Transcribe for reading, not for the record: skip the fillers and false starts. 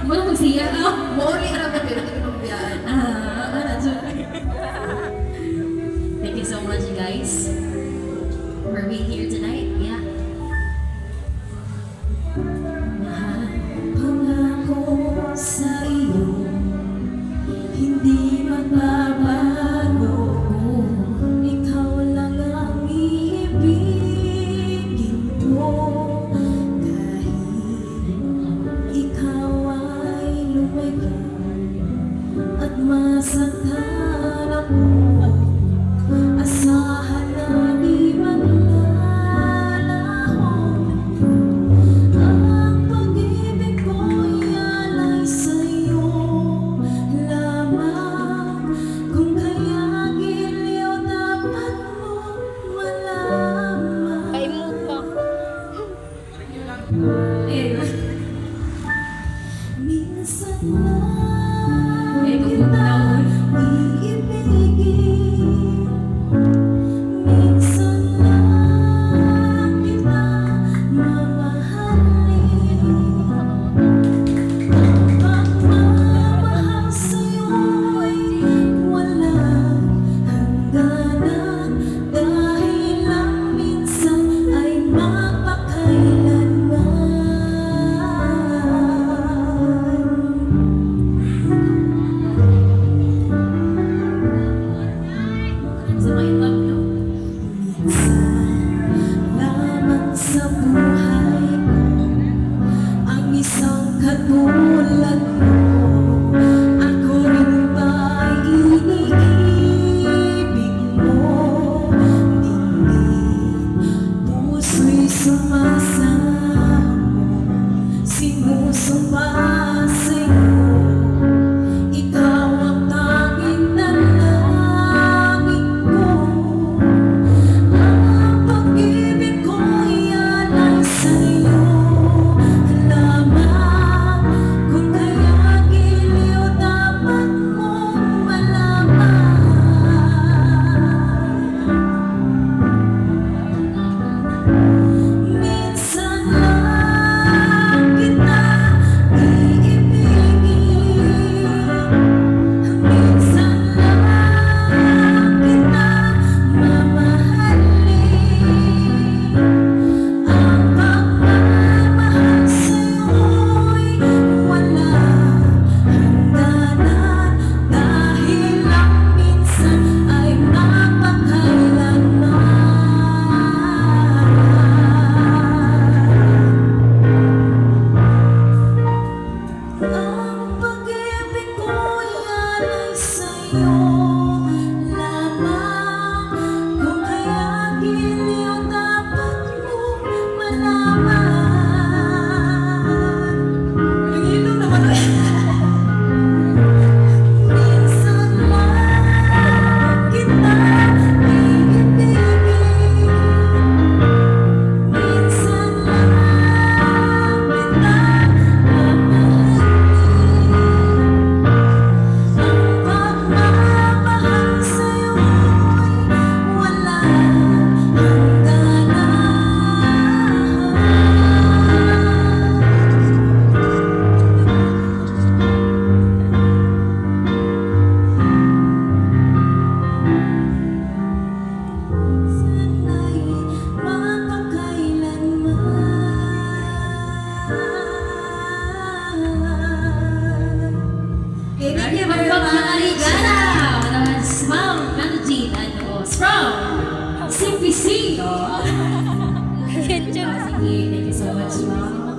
Wala ko siya. Muli na ba pero hindi ko biyaan. Thank you so much, guys, for being here tonight. Yeah. Pangako sa iyo, hindi magbabago. Ikaw lang ang iibigin ko. Kahit ikaw ay lumiko at masaktan ako, asahan na di maglalaho. Ang pag-ibig ko'y alay sa'yo lamang. Kung kaya giliw dapat mong malaman. Paimot pa. Minsan lang Eh, kita tugtog iibigin. Minsan lang kita mamahalin. Ang pagmamahal sa'yo'y walang hangganan. Dahil lang minsan ay mapakailanman. Sa mga love, no? Minsan lamang sa buhay ko ang isang katulad mo. Ako rin ba'y iniibig mo? Dingding, puso'y sumasamo, sinusumpa sa'yo. Ikaw ang tanging dalangin ko. Ang pag-ibig ko'y alay sa'yo lamang. Kung kaya giliw dapat mong malaman. Minsan lang kita iibigin. Minsan lang kita mamahalin. Ang pagmamahal sa'yo'y walang hangganan. Dahil lang minsan ay mapakailanman. Ang pag-ibig ko'y alay sa'yo lamang. Kung kaya giliw dapat mong malaman. Nag-ilong naman ako. Minsan lang kita iibigin. Minsan lang kita mamahalin. Ang pagmamahal sa'yo'y walang sana'y mapakailanman. Thank you very much, Arigana! Naman, Ma'am Nanjin, ano, from CPC. Yan dyan. Sige, thank you so much, Ma'am.